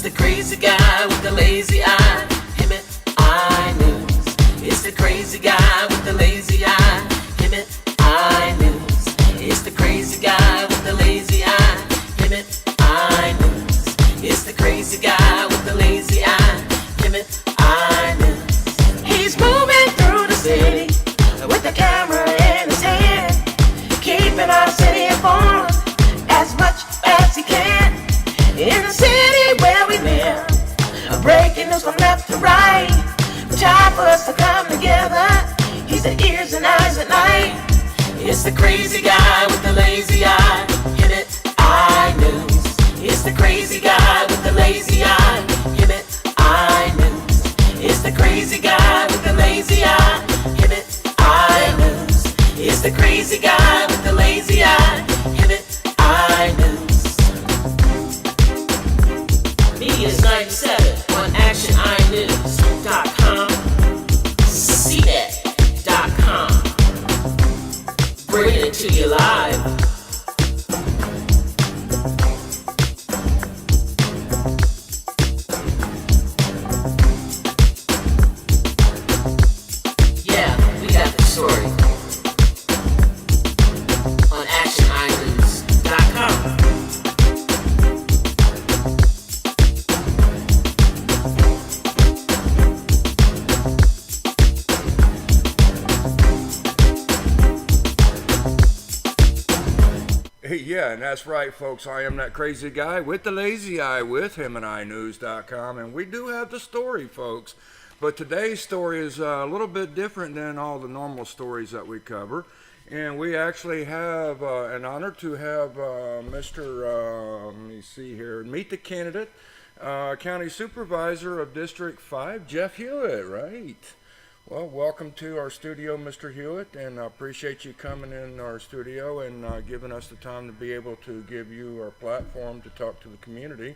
It's the crazy guy with the lazy eye. Him it, I news. It's the crazy guy with the lazy eye. Him it, I news. It's the crazy guy with the lazy eye. Him it, I news. It's the crazy guy with the lazy eye. Him it, I news. He's moving through the city with the camera in his hand, keeping our city informed as much as he can. In the city where we live, breaking news from left to right. Time for us to come together. He's the ears and eyes at night. It's the crazy guy with the lazy eye. Him it, I news. It's the crazy guy with the lazy eye. Him it, I news. It's the crazy guy with the lazy eye. Him it, I news. It's the crazy guy with the lazy eye. Him it, I news. Media's 97 on actioninews.com, cnet.com. Bringing it to you live. Yeah, we got the story on actioninews.com. Yeah, and that's right, folks. I am that crazy guy with the lazy eye with himandInews.com, and we do have the story, folks. But today's story is a little bit different than all the normal stories that we cover. And we actually have an honor to have Mr. Let me see here, meet the candidate, County Supervisor of District 5, Jeff Hewitt, right? Well, welcome to our studio, Mr. Hewitt, and I appreciate you coming in our studio and giving us the time to be able to give you our platform to talk to the community.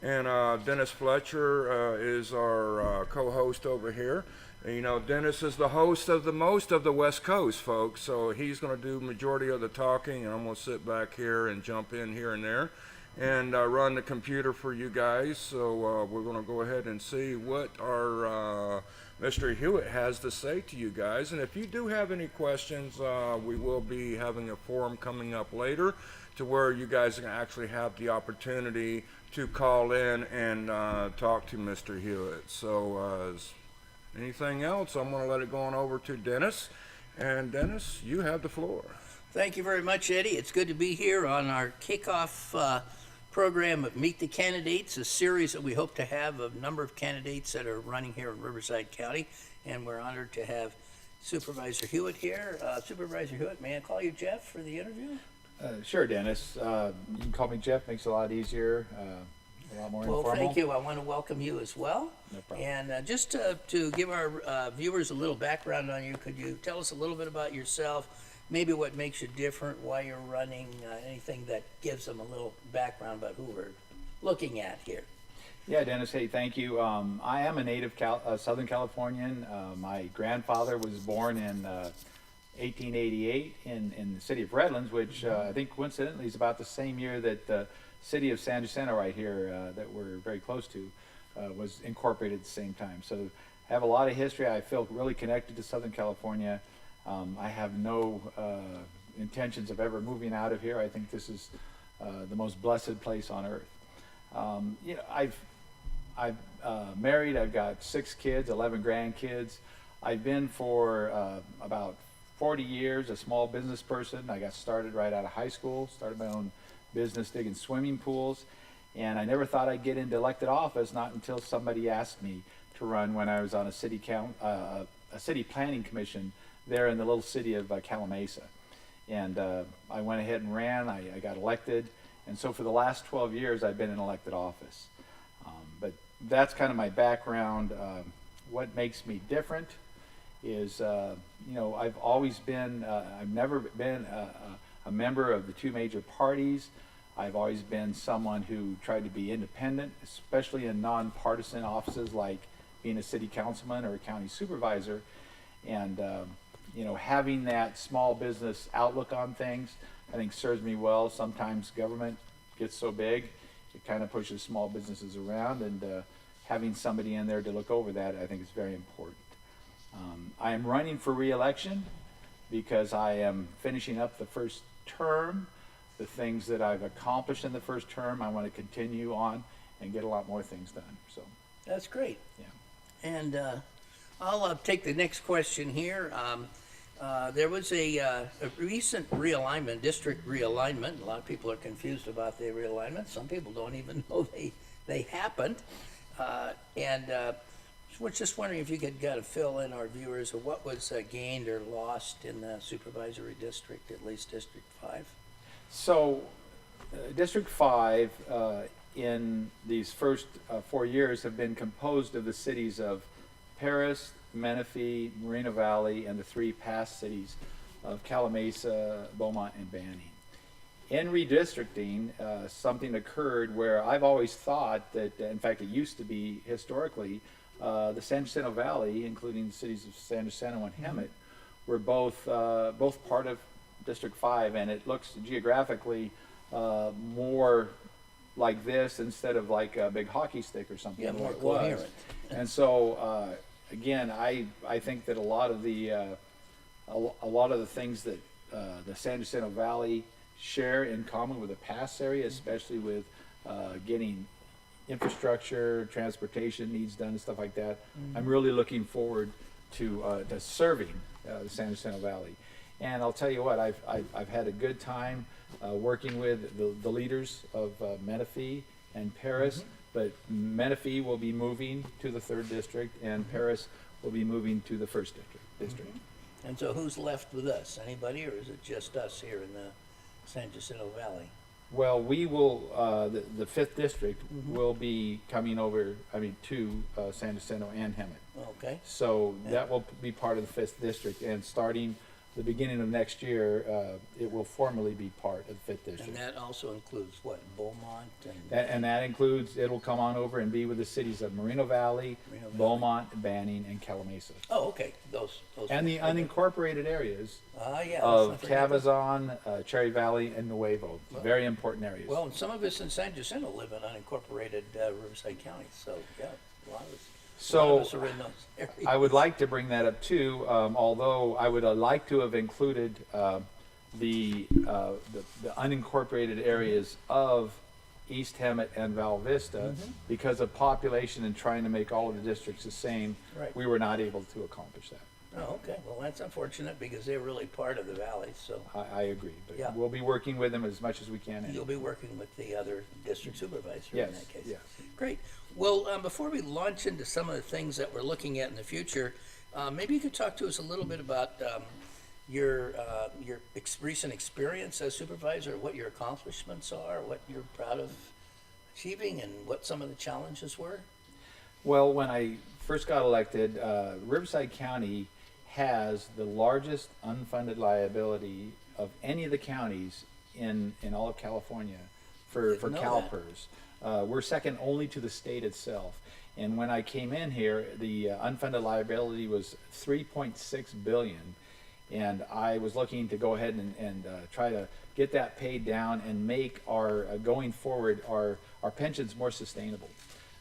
And Dennis Fletcher is our co-host over here. And, you know, Dennis is the host of the most of the West Coast, folks, so he's going to do majority of the talking, and I'm going to sit back here and jump in here and there and run the computer for you guys. So we're going to go ahead and see what our Mr. Hewitt has to say to you guys. And if you do have any questions, we will be having a forum coming up later to where you guys can actually have the opportunity to call in and talk to Mr. Hewitt. So anything else, I'm going to let it go on over to Dennis. And Dennis, you have the floor. Thank you very much, Eddie. It's good to be here on our kickoff program of Meet the Candidates, a series that we hope to have a number of candidates that are running here in Riverside County, and we're honored to have Supervisor Hewitt here. Supervisor Hewitt, may I call you Jeff for the interview? Sure, Dennis. You can call me Jeff, makes it a lot easier, a lot more informal. Well, thank you. I want to welcome you as well. No problem. And just to give our viewers a little background on you, could you tell us a little bit about yourself? Maybe what makes you different, why you're running, anything that gives them a little background about who we're looking at here. Yeah, Dennis, hey, thank you. I am a native Southern Californian. My grandfather was born in 1888 in the city of Redlands, which I think coincidentally is about the same year that the city of San Jacinto right here that we're very close to was incorporated at the same time. So I have a lot of history. I feel really connected to Southern California. I have no intentions of ever moving out of here. I think this is the most blessed place on earth. You know, I've married. I've got 6 kids, 11 grandkids. I've been for about 40 years a small business person. I got started right out of high school, started my own business digging swimming pools, and I never thought I'd get into elected office, not until somebody asked me to run when I was on a city planning commission there in the little city of Calamasa. And I went ahead and ran. I got elected, and so for the last 12 years I've been in elected office. But that's kind of my background. What makes me different is, you know, I've always been, I've never been a member of the 2 major parties. I've always been someone who tried to be independent, especially in nonpartisan offices like being a city councilman or a county supervisor. And you know, having that small business outlook on things, I think serves me well. Sometimes government gets so big, It kind of pushes small businesses around, and having somebody in there to look over that, I think is very important. I am running for re-election because I am finishing up the first term. The things that I've accomplished in the first term, I want to continue on and get a lot more things done. So That's great. yeah. And I'll take the next question here. There was a recent realignment, district realignment. A lot of people are confused about the realignment. Some people don't even know they happened. We're just wondering if you could kind of fill in our viewers of what was gained or lost in the supervisory district, at least District 5. So, District 5 in these first 4 years have been composed of the cities of Paris, Menifee, Moreno Valley, and the 3 past cities of Calamasa, Beaumont, and Banning. In redistricting, something occurred where I've always thought that, in fact, it used to be historically, the San Jacinto Valley, including the cities of San Jacinto and Hemet, were both part of District 5, and it looks geographically more like this instead of like a big hockey stick or something. Yeah, more like it was. coherent. And so, again, I think that a lot of the things that the San Jacinto Valley share in common with the past area, especially with getting infrastructure, transportation needs done, and stuff like that. I'm really looking forward to serving the San Jacinto Valley. And I'll tell you what, I've had a good time working with the leaders of Menifee and Paris, but Menifee will be moving to the 3rd district, and Paris will be moving to the 1st district. And so who's left with us? Anybody, or is it just us here in the San Jacinto Valley? Well, we will, the 5th district will be coming over, to San Jacinto and Hemet. Okay. So that will be part of the 5th district, and starting the beginning of next year, it will formally be part of the 5th district. And that also includes what, Beaumont And that includes, it'll come on over and be with the cities of Moreno Valley, Beaumont, Banning, and Calamasa. Oh, okay. Those. And the unincorporated areas Yeah. of let's not forget those. Cabazon, Cherry Valley, and Nuevo. Very important areas. Well, and some of us in San Jacinto live in unincorporated Riverside County, so yeah, a lot of us. A lot of us are in those areas. I would like to bring that up too, although I would like to have included the unincorporated areas of East Hemet and Val Vista, because of population and trying to make all of the districts the same. Right. We were not able to accomplish that. Oh, okay. Well, that's unfortunate because they're really part of the valley, so I agree, but Yeah. we'll be working with them as much as we can. you'll be working with the other district supervisor Yes, in that case. yes. Great. Well, before we launch into some of the things that we're looking at in the future, maybe you could talk to us a little bit about your recent experience as supervisor, what your accomplishments are, what you're proud of achieving, and what some of the challenges were. Well, when I first got elected, Riverside County has the largest unfunded liability of any of the counties in all of California for Didn't know CalPERS. We're second only to the state itself. And when I came in here, the unfunded liability was $3.6 billion. And I was looking to go ahead and try to get that paid down and make our, going forward, our pensions more sustainable.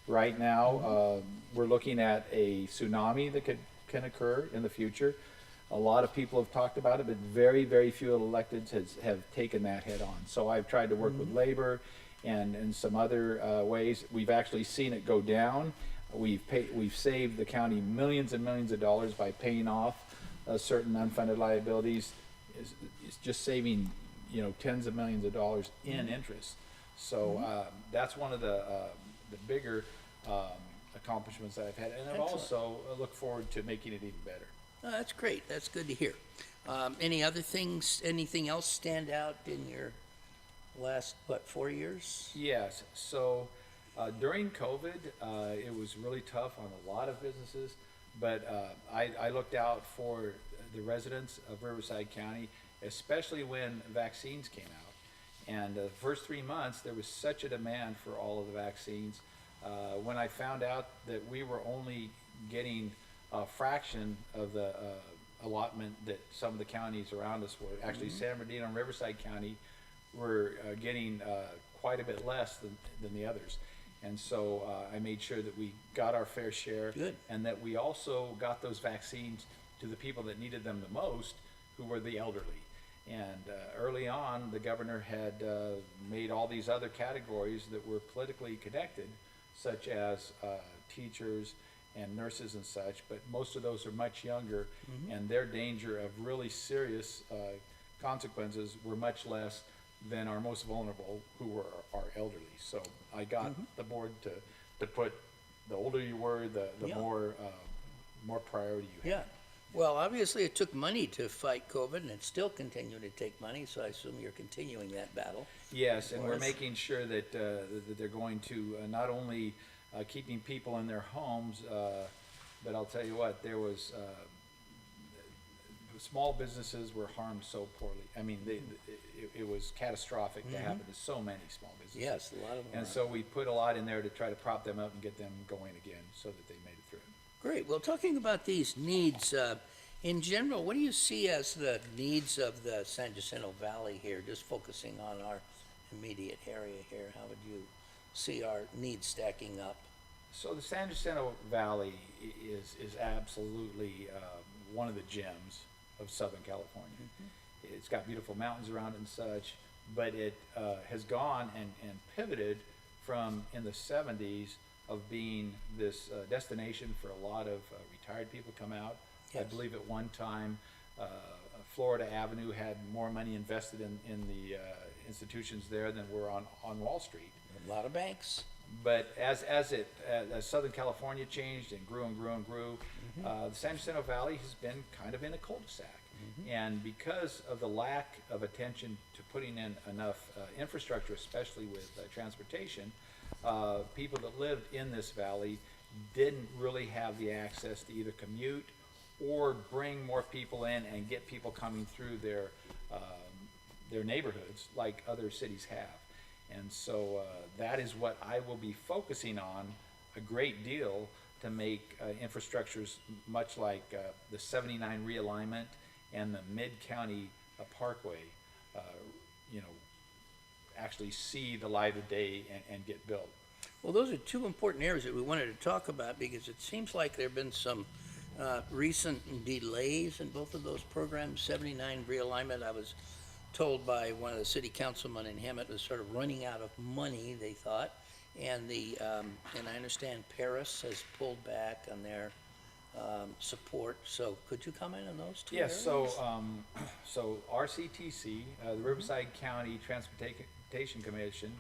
Right now, we're looking at a tsunami that can occur in the future. A lot of people have talked about it, but very, very few electeds have taken that head on. So I've tried to work with labor and some other ways. We've actually seen it go down. We've saved the county millions and millions of dollars by paying off certain unfunded liabilities. It's just saving, tens of millions of dollars in interest. So that's one of the bigger accomplishments that I've had, and I've Excellent. also look forward to making it even better. Oh, that's great. That's good to hear. Any other things, anything else stand out in your last, 4 years? Yes. So during COVID, it was really tough on a lot of businesses, but I looked out for the residents of Riverside County, especially when vaccines came out. And the first 3 months, there was such a demand for all of the vaccines. When I found out that we were only getting a fraction of the allotment that some of the counties around us were, actually San Bernardino and Riverside County were getting quite a bit less than the others. And so I made sure that we got our fair share. Good. And that we also got those vaccines to the people that needed them the most, who were the elderly. And early on, the governor had made all these other categories that were politically connected, such as teachers and nurses and such, but most of those are much younger, and their danger of really serious consequences were much less than our most vulnerable, who were our elderly. So I got the board to put, the older you were, the Yeah. more priority you had. Yeah. Well, obviously it took money to fight COVID, and it's still continuing to take money, so I assume you're continuing that battle. Yes, and we're Morris? making sure that they're going to not only keeping people in their homes, but I'll tell you what, there was small businesses were harmed so poorly. I mean, it was catastrophic to happen to so many small businesses. Yes, a lot of them And are. so we put a lot in there to try to prop them up and get them going again, so that they made it through. Great. Well, talking about these needs, in general, what do you see as the needs of the San Jacinto Valley here, just focusing on our immediate area here? How would you see our needs stacking up? So the San Jacinto Valley is absolutely one of the gems of Southern California. It's got beautiful mountains around it and such, but it has gone and pivoted from in the 70s of being this destination for a lot of retired people come out. Yes. I believe at one time Florida Avenue had more money invested in the institutions there than were on Wall Street. A lot of banks. But as Southern California changed and grew and grew and grew, the San Jacinto Valley has been kind of in a cul-de-sac. And because of the lack of attention to putting in enough infrastructure, especially with transportation, people that lived in this valley didn't really have the access to either commute or bring more people in and get people coming through their neighborhoods like other cities have. And so that is what I will be focusing on a great deal, to make infrastructures much like the 79 realignment and the Mid-County Parkway, actually see the light of day and get built. Well, those are two important areas that we wanted to talk about, because it seems like there have been some recent delays in both of those programs. 79 realignment, I was told by one of the city councilmen in Hemet, was sort of running out of money, they thought. And and I understand Paris has pulled back on their support. So could you comment on those two Yes, areas? so RCTC, the Riverside County Transportation Commission,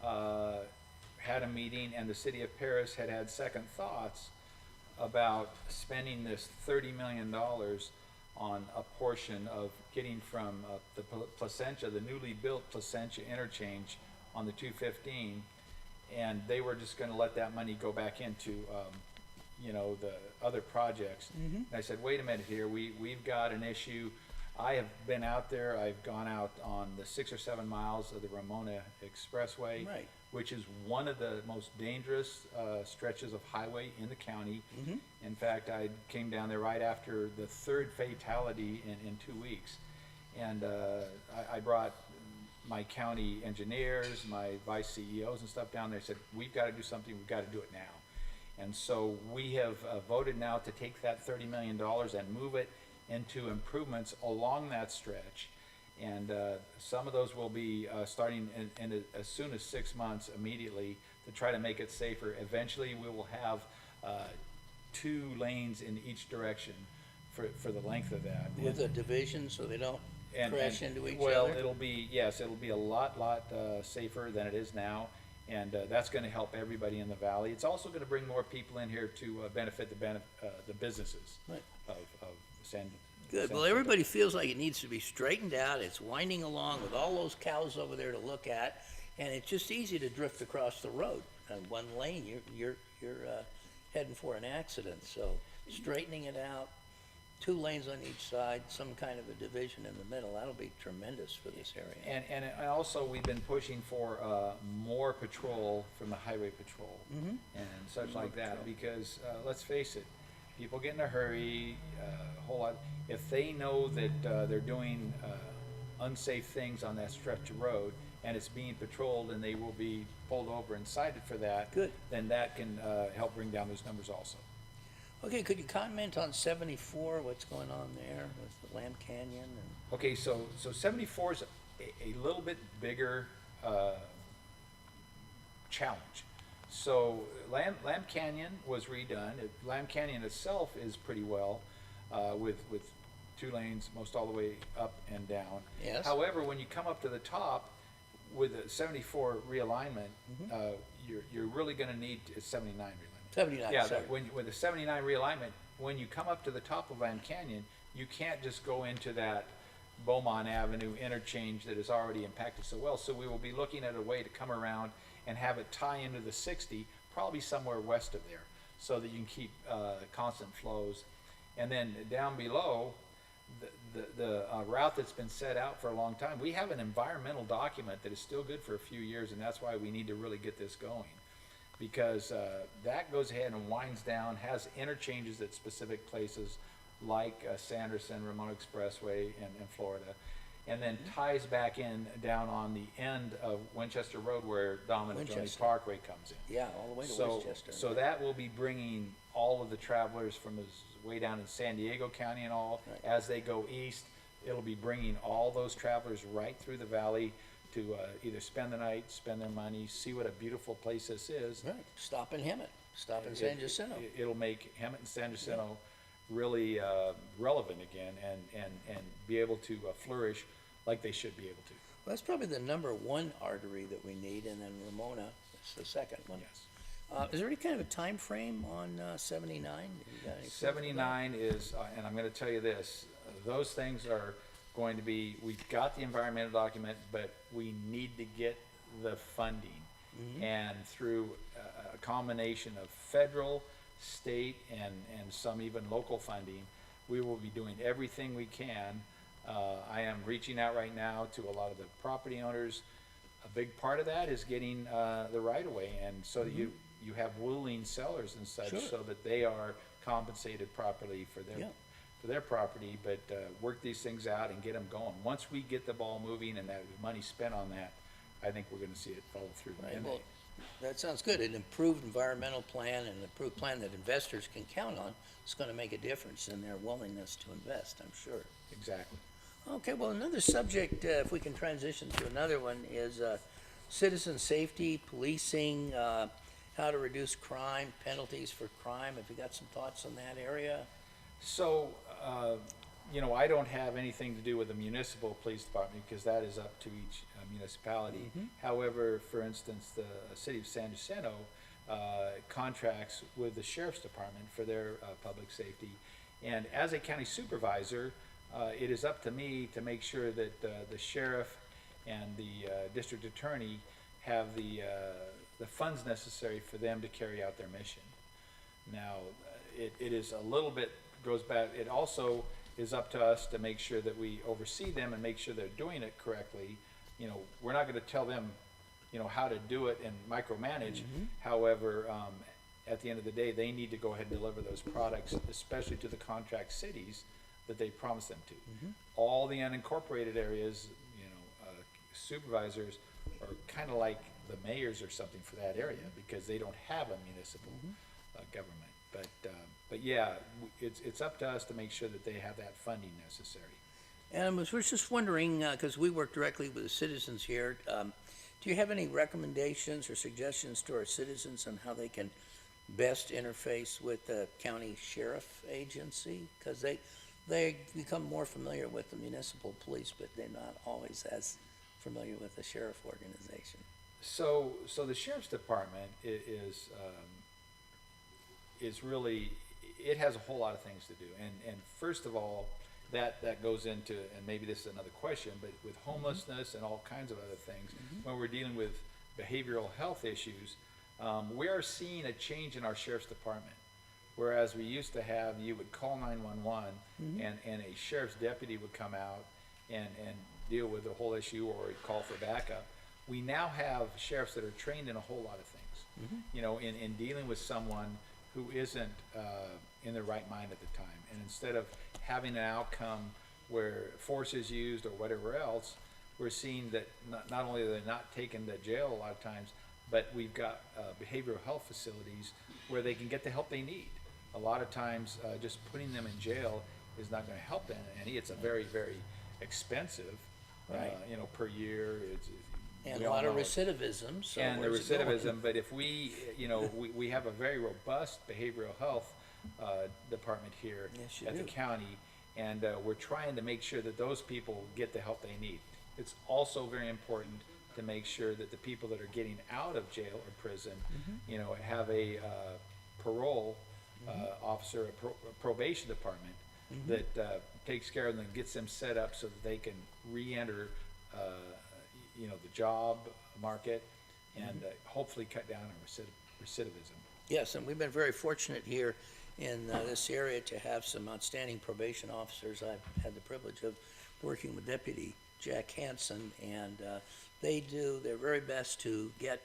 had a meeting, and the city of Paris had second thoughts about spending this $30 million on a portion of getting from the Placentia, the newly built Placentia interchange on the 215, and they were just going to let that money go back into the other projects. And I said, wait a minute here, we've got an issue. I have been out there. I've gone out on the 6 or 7 miles of the Ramona Expressway, Right. which is one of the most dangerous stretches of highway in the county. In fact, I came down there right after the third fatality in 2 weeks. And I brought my county engineers, my vice CEOs and stuff down there. Said, we've got to do something. We've got to do it now. And so we have voted now to take that $30 million and move it into improvements along that stretch. And some of those will be starting in as soon as 6 months immediately, to try to make it safer. Eventually, we will have 2 lanes in each direction for the length of that. With a division, so they don't crash into each well, other? it'll be a lot safer than it is now. And that's going to help everybody in the valley. It's also going to bring more people in here to benefit the businesses Right. of San. Good. Well, everybody feels like it needs to be straightened out. It's winding along with all those cows over there to look at, and it's just easy to drift across the road. On one lane, you're heading for an accident. So straightening it out, 2 lanes on each side, some kind of a division in the middle, that'll be tremendous for this area. And also, we've been pushing for more patrol from the highway patrol and such like that, because let's face it, people get in a hurry, a whole lot. If they know that they're doing unsafe things on that stretch of road, and it's being patrolled and they will be pulled over and cited for that, Good. then that can help bring down those numbers also. Okay, could you comment on 74, what's going on there with the Lamb Canyon? And Okay, so 74 is a little bit bigger challenge. So Lamb Canyon was redone. Lamb Canyon itself is pretty well with 2 lanes most all the way up and down. Yes. However, when you come up to the top with a 74 realignment, you're really going to need a 79 realignment. 79, Yeah, sorry. with the 79 realignment, when you come up to the top of Lamb Canyon, you can't just go into that Beaumont Avenue interchange that is already impacted so well. So we will be looking at a way to come around and have it tie into the 60, probably somewhere west of there, so that you can keep constant flows. And then down below, the route that's been set out for a long time, we have an environmental document that is still good for a few years, and that's why we need to really get this going. Because that goes ahead and winds down, has interchanges at specific places like Sanderson, Ramona Expressway in Florida, and then ties back in down on the end of Winchester Road where Dominic Jones Winchester. Parkway comes in. yeah, all the way to So, Westchester. so that will be bringing all of the travelers from way down in San Diego County and all, Right. as they go east, it'll be bringing all those travelers right through the valley to either spend the night, spend their money, see what a beautiful place this is. Right, stop in Hemet, stop in San Jacinto. It'll make Hemet and San Jacinto really relevant again and be able to flourish like they should be able to. Well, that's probably the number 1 artery that we need, and then Ramona is the second one. Yes. Is there any kind of a time frame on 79? You got any feel for that? 79 is, and I'm going to tell you this, those things are going to be, we've got the environmental document, but we need to get the funding. And through a combination of federal, state, and some even local funding, we will be doing everything we can. I am reaching out right now to a lot of the property owners. A big part of that is getting the right-of-way, and so that you have willing sellers and such, Sure. so that they are compensated properly for their Yeah. property, but work these things out and get them going. Once we get the ball moving and that money spent on that, I think we're going to see it follow through. Right, And well, that sounds good. An improved environmental plan and an improved plan that investors can count on is going to make a difference in their willingness to invest, I'm sure. exactly. Okay, well, another subject, if we can transition to another one, is citizen safety, policing, how to reduce crime, penalties for crime. Have you got some thoughts on that area? So, I don't have anything to do with the municipal police department because that is up to each municipality. However, for instance, the city of San Jacinto contracts with the sheriff's department for their public safety. And as a county supervisor, it is up to me to make sure that the sheriff and the district attorney have the funds necessary for them to carry out their mission. Now, it is a little bit, goes back, it also is up to us to make sure that we oversee them and make sure they're doing it correctly. We're not gonna tell them, how to do it and micromanage. However, at the end of the day, they need to go ahead and deliver those products, especially to the contract cities that they promise them to. All the unincorporated areas, supervisors are kind of like the mayors or something for that area because they don't have a municipal government. But yeah, it's up to us to make sure that they have that funding necessary. And I was just wondering, because we work directly with the citizens here, do you have any recommendations or suggestions to our citizens on how they can best interface with the county sheriff agency? Because they become more familiar with the municipal police, but they're not always as familiar with the sheriff organization. So the sheriff's department is really, it has a whole lot of things to do. And first of all, that goes into, and maybe this is another question, but with homelessness and all kinds of other things, when we're dealing with behavioral health issues, we are seeing a change in our sheriff's department. Whereas we used to have, you would call 911 and a sheriff's deputy would come out and deal with the whole issue or call for backup. We now have sheriffs that are trained in a whole lot of things, in dealing with someone who isn't in their right mind at the time. And instead of having an outcome where force is used or whatever else, we're seeing that not only are they not taken to jail a lot of times, but we've got behavioral health facilities where they can get the help they need. A lot of times, just putting them in jail is not going to help them any. It's a very, very expensive, Right. per year. And we a all lot of know it. recidivism, so And the where's it going? recidivism, but if we have a very robust behavioral health department here Yes, you at the do. county, and we're trying to make sure that those people get the help they need. It's also very important to make sure that the people that are getting out of jail or prison, Mm-hmm. have a parole officer, a probation department Mm-hmm. that takes care of them and gets them set up so that they can re-enter the job market and hopefully cut down on recidivism. Yes, and we've been very fortunate here in this area to have some outstanding probation officers. I've had the privilege of working with Deputy Jack Hansen, and they do their very best to get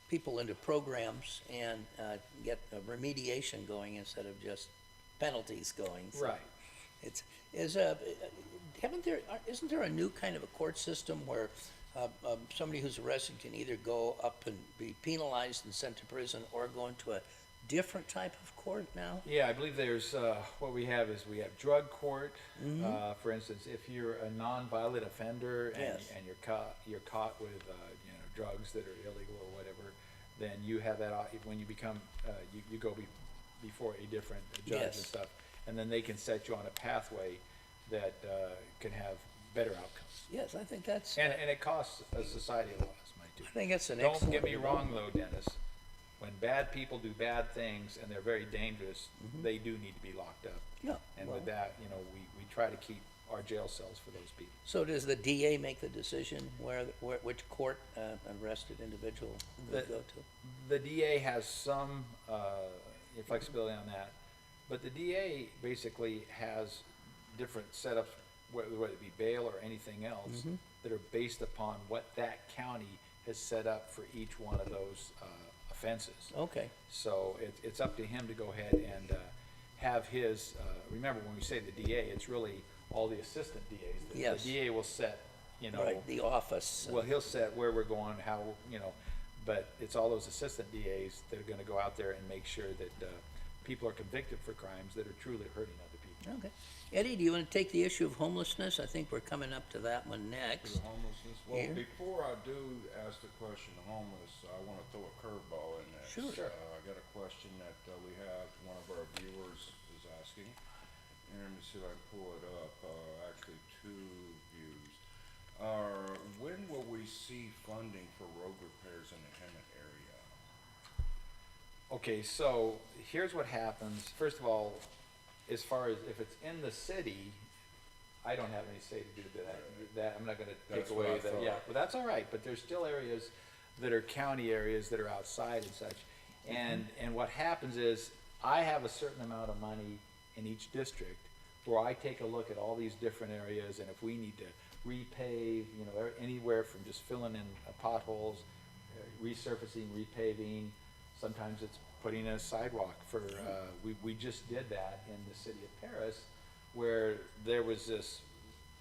people into programs and get remediation going instead of just penalties going. So Right. Isn't there a new kind of a court system where somebody who's arrested can either go up and be penalized and sent to prison or go into a different type of court now? Yeah, I believe there's, what we have is we have drug court. For instance, if you're a non-violent offender and, Yes. and you're caught with, drugs that are illegal or whatever, then you have that, when you become, you go before a different judge and Yes. stuff. And then they can set you on a pathway that, can have better outcomes. Yes, I think that's, And it costs a society a lot of money too. I think that's an Don't excellent. get me wrong though, Dennis. When bad people do bad things and they're very dangerous, they do need to be locked up. Yeah, And well- with that, we try to keep our jail cells for those people. So does the DA make the decision which court an arrested individual would The- go to? The DA has some flexibility on that, but the DA basically has different setups, whether it be bail or anything else, that are based upon what that county has set up for each one of those offenses. Okay, So it's up to him to go ahead and have his, remember when we say the DA, it's really all the assistant DAs. Yes. The DA will set, right, the office. well, he'll set where we're going, how, but it's all those assistant DAs that are gonna go out there and make sure that people are convicted for crimes that are truly hurting other people. Okay. Eddie, do you want to take the issue of homelessness? I think we're coming up to that one next. The homelessness. Well, Here. before I do ask the question of homeless, I want to throw a curveball in there. Sure. I got a question that we have, one of our viewers is asking. And let me see if I can pull it up. Actually, two views. When will we see funding for road repairs in the Hemet area? Okay, so here's what happens. First of all, as far as if it's in the city, I don't have any say to do that. I'm not gonna take That's what away I that, thought. yeah, but that's all right. But there's still areas that are county areas that are outside and such. And what happens is, I have a certain amount of money in each district where I take a look at all these different areas, and if we need to repave, anywhere from just filling in potholes, resurfacing, repaving, sometimes it's putting in a sidewalk for, we just did that in the city of Paris, where there was this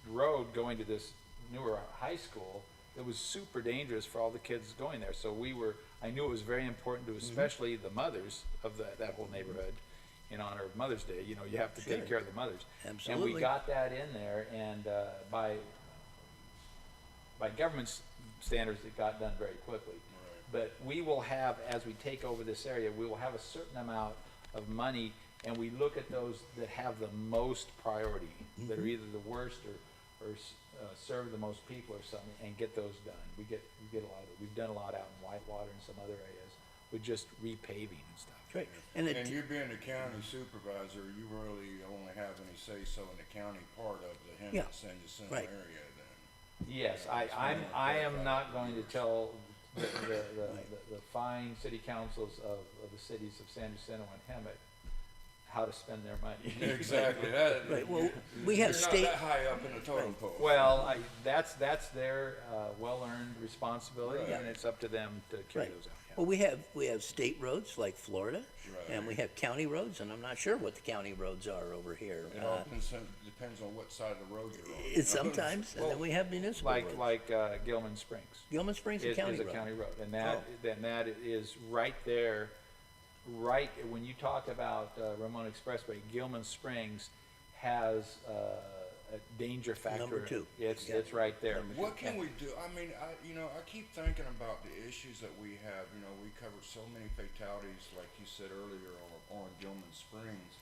road going to this newer high school that was super dangerous for all the kids going there. So I knew it was very important to especially the mothers of that whole neighborhood, in honor of Mother's Day. You have to Sure. take care of the mothers. And Absolutely. we got that in there, and by government standards, it got done very quickly. But we will have, as we take over this area, we will have a certain amount of money, and we look at those that have the most priority, that are either the worst or serve the most people or something, and get those done. We get a lot of it. We've done a lot out in Whitewater and some other areas with just repaving and stuff. Great. And And you being the county supervisor, you really only have any say-so in the county part of the Yeah, Hemet San Jacinto right. area then? Yes, I am not going to tell the fine city councils of the cities of San Jacinto and Hemet how to spend their money. Exactly. Right, well, we You're have not state, that high up in the totem pole. Well, that's their well-earned responsibility, Right. and it's up to them to carry right. those out. Yeah. Well, we have state roads like Florida, and we have county roads, and I'm not sure what the county roads are over here. It all depends on what side of the road you're on. It's sometimes, and then we have municipal roads. Like Gilman Springs. Gilman Springs is a county is a road. county road, and that Oh. then that is right there, right when you talk about Ramona Expressway. Gilman Springs has a danger factor. Number 2. It's Yeah. it's right there. What can we do? I mean, I keep thinking about the issues that we have. We covered so many fatalities, like you said earlier, on Gilman Springs,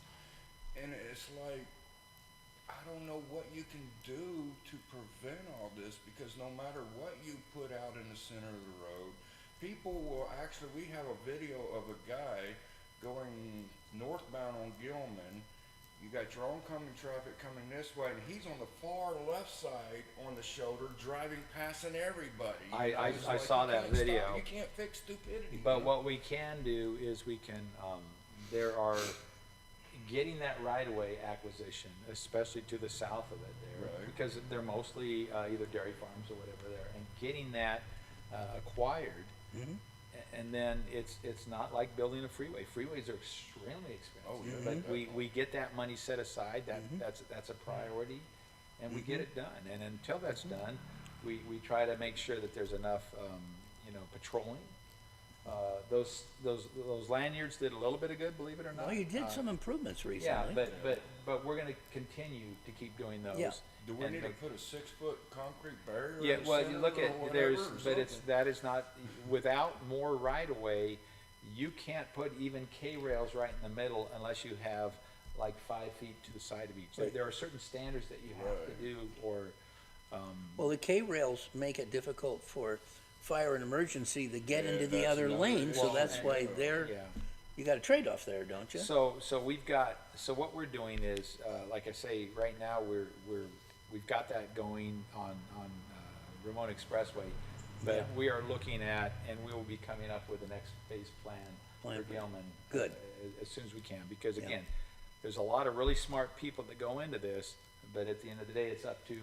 and it's like, I don't know what you can do to prevent all this, because no matter what you put out in the center of the road, people will actually, we have a video of a guy going northbound on Gilman. You got your oncoming traffic coming this way, and he's on the far left side on the shoulder, driving, passing everybody. I It's saw you that can't stop- video. You can't fix stupidity. But what we can do is we can, there are, getting that right-of-way acquisition, especially to the south of it there, Right. because they're mostly either dairy farms or whatever there, and getting that acquired, and then it's not like building a freeway. Freeways are extremely expensive. Oh, yeah. But we get that money set aside, that's a priority, and we get it done. And until that's done, we try to make sure that there's enough, patrolling. Those lanyards did a little bit of good, believe it or not. Well, you did some improvements Yeah, recently. but we're gonna continue to keep doing those. Yeah. Do we and need to make- put a 6-foot concrete barrier? Yeah, in the well, you center look or at, whatever, or but it's, something? that is not, without more right-of-way, you can't put even K-rails right in the middle unless you have like 5 feet to the side of each. Right. There are certain standards that you have to Right. do, or, Well, the K-rails make it difficult for fire and emergency to get Yeah, into the that's other another lane, so issue. that's why Yeah. they're, yeah. you got a trade-off there, don't you? So what we're doing is, like I say, right now, we've got that going on Ramona Expressway, but Yeah. we are looking at, and we will be coming up with the next phase plan for Plan. Gilman. Good. As soon as we can, because Yeah. again, there's a lot of really smart people that go into this, but at the end of the day, it's up to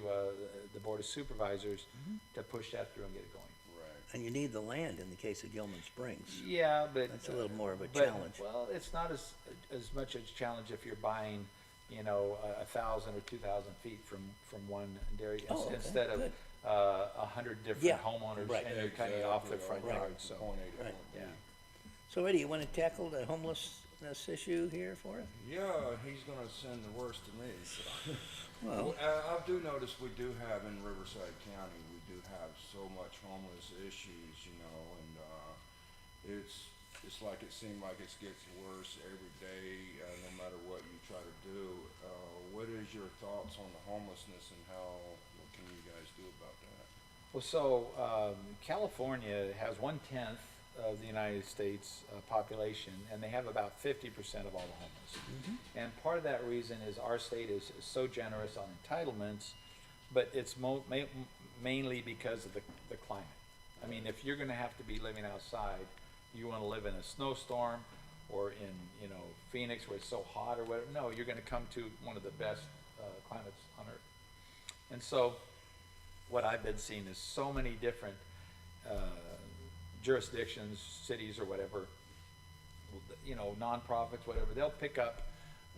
the Board of Supervisors to push that through and get it going. Right. And you need the land in the case of Gilman Springs. Yeah, but That's a little more of a but- challenge. Well, it's not as much a challenge if you're buying, 1,000 or 2,000 feet from one dairy Oh, okay, instead of good. 100 different Yeah, homeowners, right. and you're cutting off their front Right. yard. So Point A to Right. point B. yeah. So Eddie, you want to tackle the homelessness issue here for us? Yeah, he's gonna send the worst to me, so. Well, I do notice we do have in Riverside County, we do have so much homeless issues, and it's like it seems like it gets worse every day, no matter what you try to do. What is your thoughts on the homelessness, and what can you guys do about that? Well, so California has 1/10 of the United States population, and they have about 50% of all the homeless. And part of that reason is our state is so generous on entitlements, but it's mainly because of the climate. I mean, if you're going to have to be living outside, you want to live in a snowstorm or in Phoenix where it's so hot or whatever. No, you're going to come to one of the best climates on earth. And so what I've been seeing is so many different jurisdictions, cities or whatever, nonprofits, whatever, they'll pick up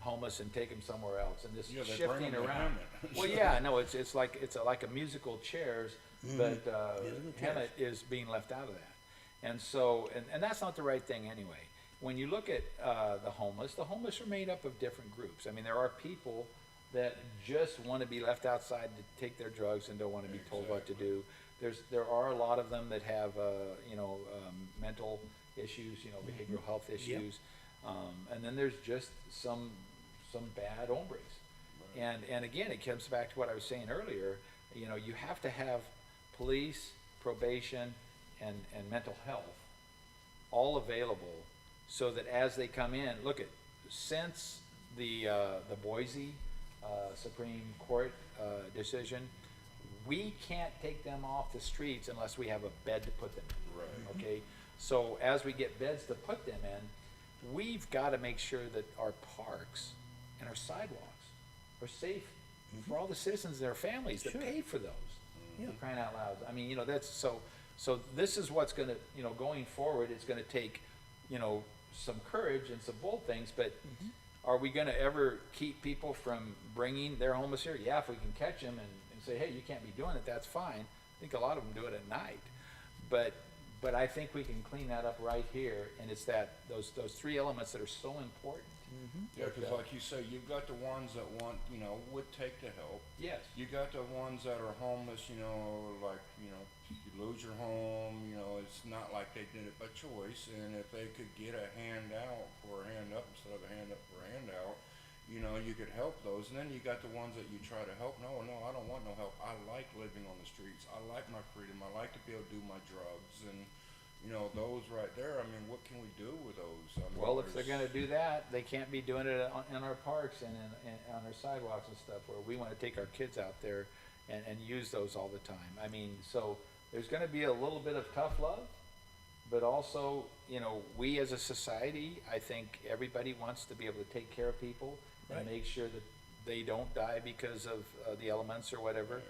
homeless and take them somewhere else, and this Yeah, they bring shifting them to around. Hemet. Well, yeah, no, it's like a musical chairs, but Musical chairs. Hemet is being left out of that, and so and that's not the right thing anyway. When you look at the homeless are made up of different groups. I mean, there are people that just want to be left outside to take their drugs and don't want to be told what to do. There are a lot of them that have mental issues, behavioral health issues, and then there's just some bad hombres. And again, it comes back to what I was saying earlier. You have to have police, probation, and mental health all available, so that as they come in, since the Boise Supreme Court decision, we can't take them off the streets unless we have a bed to put them in. Right. Okay, so as we get beds to put them in, we've got to make sure that our parks and our sidewalks are safe for all the citizens and their families that pay for those. Yeah. For crying out loud. I mean, that's so this is what's gonna, going forward, it's gonna take, some courage and some bold things, but are we gonna ever keep people from bringing their homeless here? Yeah, if we can catch them and say, hey, you can't be doing it, that's fine. I think a lot of them do it at night. But I think we can clean that up right here, and it's those three elements that are so important. Yeah, because like you say, you've got the ones that want, would take the help. Yes. You got the ones that are homeless, like, you lose your home, it's not like they did it by choice. And if they could get a handout for a hand up instead of a hand up for a handout, you could help those. And then you got the ones that you try to help. No, I don't want no help. I like living on the streets. I like my freedom. I like to be able to do my drugs. And, those right there, I mean, what can we do with those? I mean, Well, if they're gonna do that, they can't be doing it in our parks and on our sidewalks and stuff, where we wanna take our kids out there and use those all the time. I mean, so there's gonna be a little bit of tough love, but also, we as a society, I think everybody wants to be able to take care of people and Right. make sure that they don't die because of the elements or whatever.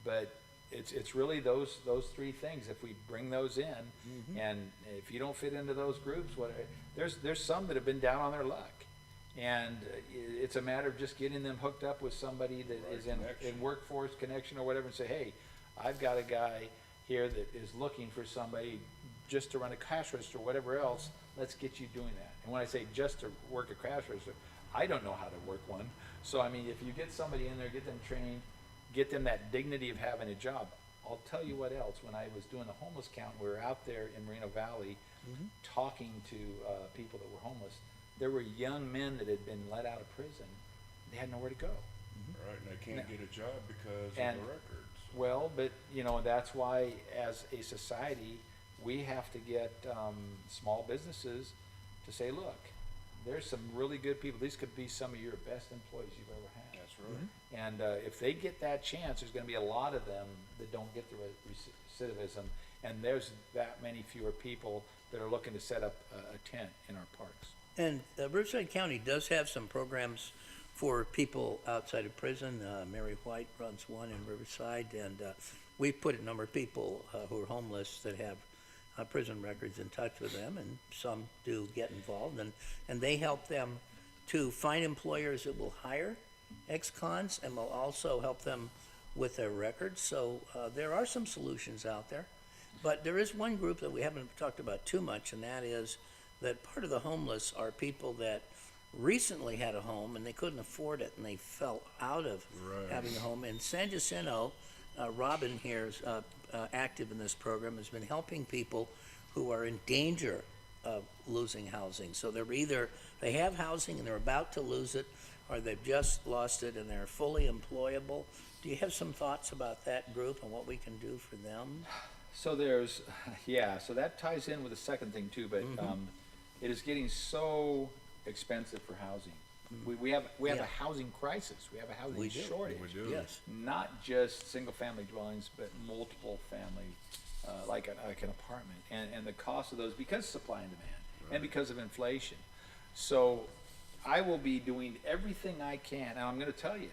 But it's really those three things. If we bring those in, and if you don't fit into those groups, there's some that have been down on their luck, and it's a matter of just getting them hooked up with somebody that is in workforce connection or whatever, and say, hey, I've got a guy here that is looking for somebody just to run a cash register or whatever else. Let's get you doing that. And when I say just to work a cash register, I don't know how to work one. So I mean, if you get somebody in there, get them trained, get them that dignity of having a job. I'll tell you what else, when I was doing the homeless count, we were out there in Moreno Valley talking to people that were homeless. There were young men that had been let out of prison. They had nowhere to go. Right, and they can't get a job because And- of the records. Well, but that's why as a society, we have to get small businesses to say, look, there's some really good people. These could be some of your best employees you've ever had. That's right. And if they get that chance, there's gonna be a lot of them that don't get the recidivism. And there's that many fewer people that are looking to set up a tent in our parks. And Riverside County does have some programs for people outside of prison. Mary White runs one in Riverside, and we've put a number of people who are homeless that have prison records in touch with them, and some do get involved, and they help them to find employers that will hire ex-cons and will also help them with their records. So there are some solutions out there. But there is one group that we haven't talked about too much, and that is that part of the homeless are people that recently had a home and they couldn't afford it and they fell out of having a home. And San Jacinto, Robin here is active in this program, has been helping people who are in danger of losing housing. So they have housing and they're about to lose it, or they've just lost it and they're fully employable. Do you have some thoughts about that group and what we can do for them? So so that ties in with the second thing too, but it is getting so expensive for housing. We have Yeah. a housing crisis. We have a housing We do. shortage. We do. Yes. Not just single family dwellings, but multiple family, like an apartment. And the cost of those, because supply and demand, and because of inflation. So I will be doing everything I can, and I'm gonna tell you,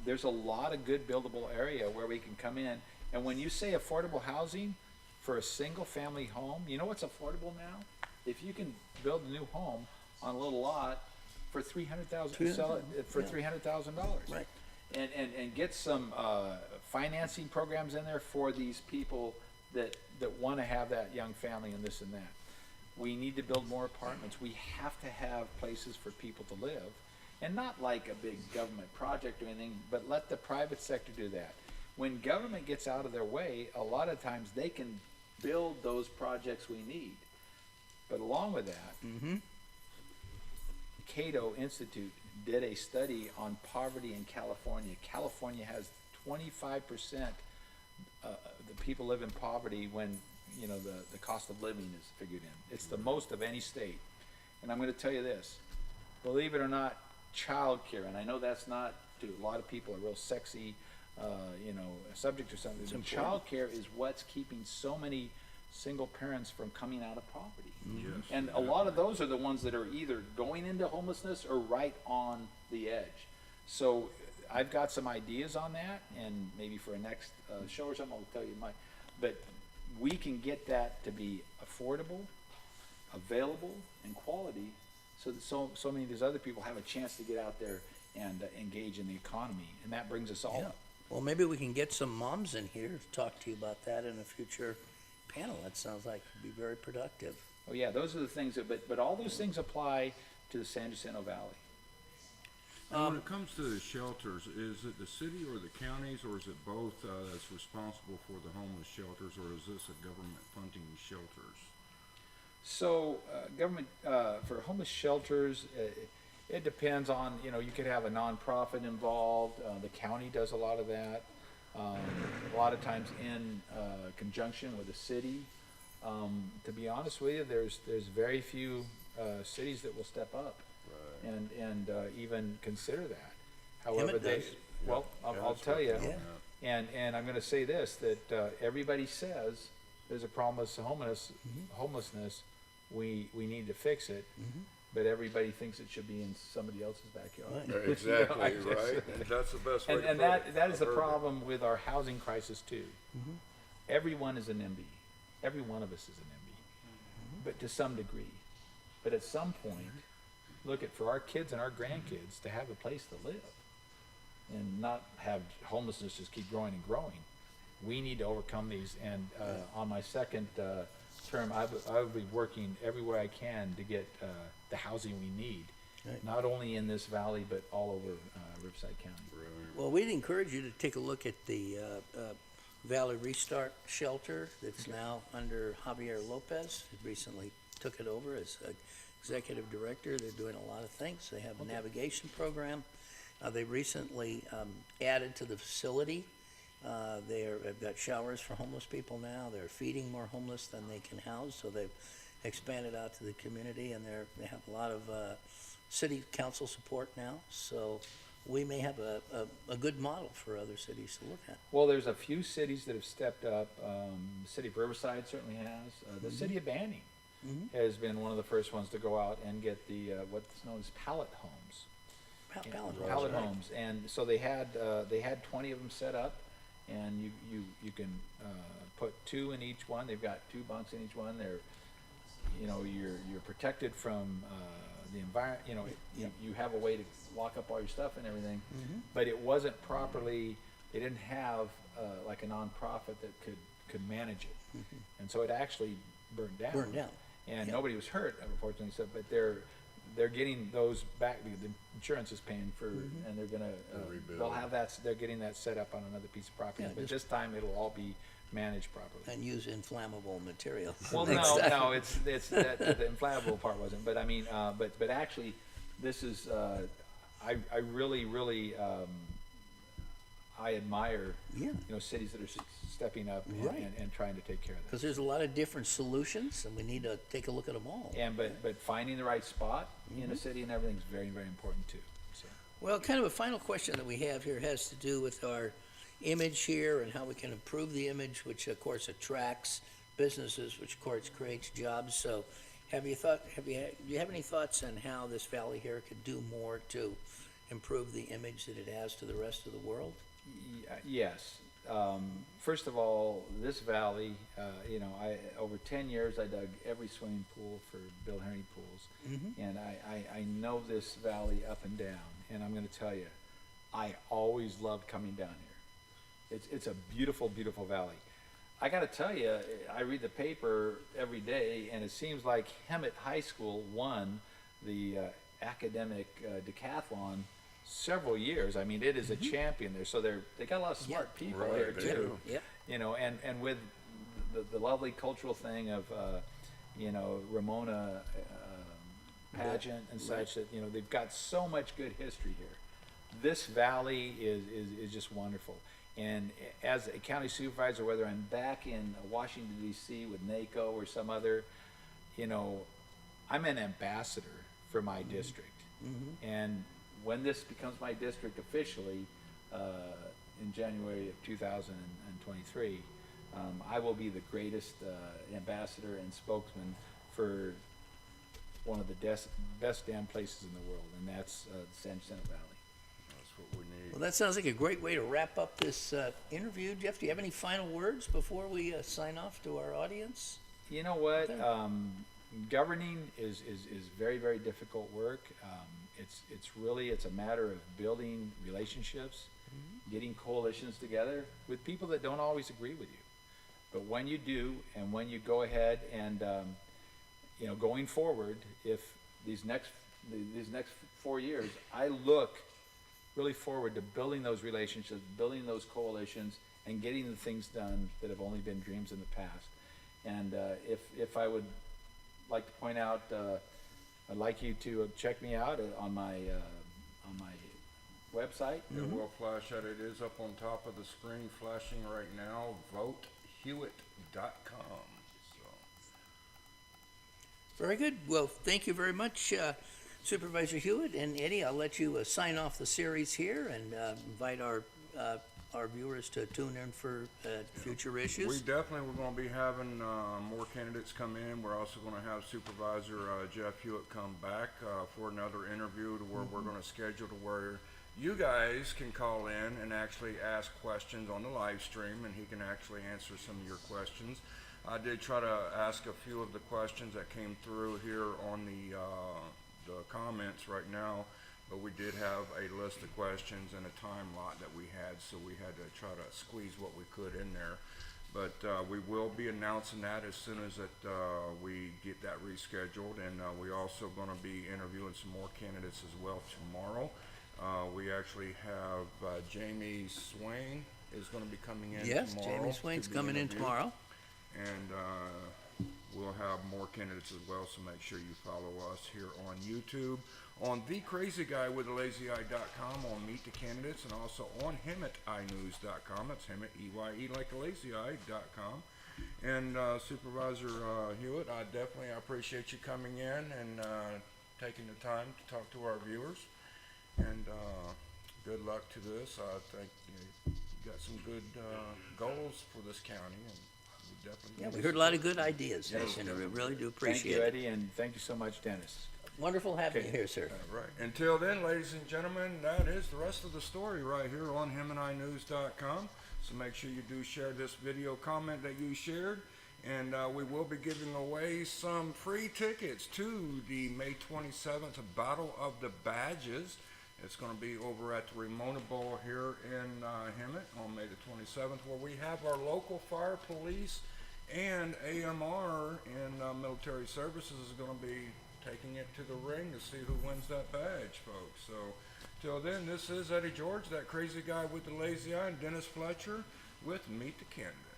there's a lot of good buildable area where we can come in. And when you say affordable housing for a single family home, you know what's affordable now? If you can build a new home on a little lot for $300,000, sell it for $300,000. Right. And get some financing programs in there for these people that want to have that young family and this and that. We need to build more apartments. We have to have places for people to live, and not like a big government project or anything, but let the private sector do that. When government gets out of their way, a lot of times they can build those projects we need. But along with that, Cato Institute did a study on poverty in California. California has 25% the people live in poverty when the cost of living is figured in. It's the most of any state. And I'm going to tell you this, believe it or not, childcare, and I know that's not to a lot of people a real sexy subject or something, but childcare is what's keeping so many single parents from coming out of poverty. Yes. And a lot of those are the ones that are either going into homelessness or right on the edge. So I've got some ideas on that, and maybe for a next show or something, I'll tell you but we can get that to be affordable, available, and quality, so that so many of these other people have a chance to get out there and engage in the economy, and that brings us all Yeah. up. Well, maybe we can get some moms in here to talk to you about that in a future panel. That sounds like it'd be very productive. Oh yeah, those are the things but all those things apply to the San Jacinto Valley. And when it comes to the shelters, is it the city or the counties, or is it both that's responsible for the homeless shelters, or is this a government funding shelters? So government for homeless shelters, it depends on, you could have a nonprofit involved. The county does a lot of that. A lot of times in conjunction with the city. To be honest with you, there's very few cities that will step up and even consider that. However, Hewitt they does. well, I'll that's tell right. you, Yeah. and I'm going to say this, that everybody says there's a problem with homelessness. We need to fix it. But everybody thinks it should be in somebody else's backyard. Right. Exactly, I just- right? And that's the best way And, to and put it. that is the I've heard it. problem with our housing crisis too. Everyone is an NIMBY. Every one of us is an NIMBY, but to some degree. But at some point, look at for our kids and our grandkids to have a place to live and not have homelessness just keep growing and growing. We need to overcome these. And on my second term, I will be working everywhere I can to get the housing we need, Right. not only in this valley but all over Riverside County. Well, we'd encourage you to take a look at the Valley Restart Shelter that's now under Javier Lopez. He recently took it over as executive director. They're doing a lot of things. They have a navigation program. They recently added to the facility. They've got showers for homeless people now. They're feeding more homeless than they can house, so they've expanded out to the community, and they have a lot of city council support now. So we may have a good model for other cities to look at. Well, there's a few cities that have stepped up. The city of Riverside certainly has. The city of Banning has been one of the first ones to go out and get the what's known as pallet homes. Pallet homes, and so they had 20 of them set up, and you can put 2 in each one. They've got 2 bunks in each one. They're you're protected from the environment. You have a way to lock up all your stuff and everything, but it wasn't properly. They didn't have like a nonprofit that could manage it, and so it actually burned down. And nobody was hurt, unfortunately. So, but they're getting those back. The insurance is paying for, and they're gonna they'll have that. They're getting that set up on another piece of property, Yeah, but this time it'll all be managed properly. And use inflammable materials. Well, no, it's that the inflammable part wasn't. But I mean, but actually, this is I really I admire cities that are stepping up and trying to take care of Because this. there's a lot of different solutions, and we need to take a look at them all. And but finding the right spot in a city and everything is very important too. So. Well, kind of a final question that we have here has to do with our image here and how we can improve the image, which of course attracts businesses, which of course creates jobs. So do you have any thoughts on how this valley here could do more to improve the image that it has to the rest of the world? Yes. First of all, this valley, over 10 years I dug every swimming pool for Bill Henry pools, and I know this valley up and down. And I'm going to tell you, I always loved coming down here. It's a beautiful valley. I got to tell you, I read the paper every day, and it seems like Hemet High School won the academic decathlon several years. I mean, it is a champion there. So they got a lot of smart people here they too. do. Yep. And with the lovely cultural thing of Ramona pageant and such that they've got so much good history here. This valley is just wonderful. And as a county supervisor, whether I'm back in Washington D.C. with NACO or some other, I'm an ambassador for my district. And when this becomes my district officially in January of 2023, I will be the greatest ambassador and spokesman for one of the best damn places in the world, and that's the San Jacinto Valley. That's what we need. Well, that sounds like a great way to wrap up this interview. Jeff, do you have any final words before we sign off to our audience? You know what? Okay. Governing is very, very difficult work. It's a matter of building relationships, getting coalitions together with people that don't always agree with you. But when you do, and when you go ahead and going forward, if these next 4 years, I look really forward to building those relationships, building those coalitions, and getting the things done that have only been dreams in the past. And if I would like to point out, I'd like you to check me out on my website. And we'll flash that. It is up on top of the screen, flashing right now. VoteHewitt.com. So. Very good. Well, thank you very much, Supervisor Hewitt. And Eddie, I'll let you sign off the series here and invite our viewers to tune in for future issues. We definitely we're going to be having more candidates come in. We're also going to have Supervisor Jeff Hewitt come back for another interview to where we're going to schedule to where you guys can call in and actually ask questions on the live stream, and he can actually answer some of your questions. I did try to ask a few of the questions that came through here on the comments right now, but we did have a list of questions and a time lot that we had, so we had to try to squeeze what we could in there. But we will be announcing that as soon as we get that rescheduled, and we also going to be interviewing some more candidates as well tomorrow. We actually have Jamie Swain is going to be coming in tomorrow. Yes, Jamie Swain's to be coming in interviewed. tomorrow. And we'll have more candidates as well, so make sure you follow us here on YouTube, on thecrazyguywiththelazyeye.com, on Meet the Candidates, and also on HimmitEyeNews.com. That's Himmit, E-Y-E, like the lazy eye.com. And Supervisor Hewitt, I appreciate you coming in and taking the time to talk to our viewers. And good luck to this. I think you got some good goals for this county, and we definitely. Yeah, we heard a lot of good ideas. Yes, and we really do appreciate Thank you, it. Eddie, and thank you so much, Dennis. Wonderful having you here, sir. Right. Until then, ladies and gentlemen, that is the rest of the story right here on HimmitEyeNews.com. So make sure you do share this video, comment that you shared, and we will be giving away some free tickets to the May 27th Battle of the Badges. It's going to be over at the Ramona Bowl here in Hemet on May the 27th, where we have our local fire, police, and AMR and military services is going to be taking it to the ring to see who wins that badge, folks. So, till then, this is Eddie George, that crazy guy with the lazy eye, and Dennis Fletcher with Meet the Candidates.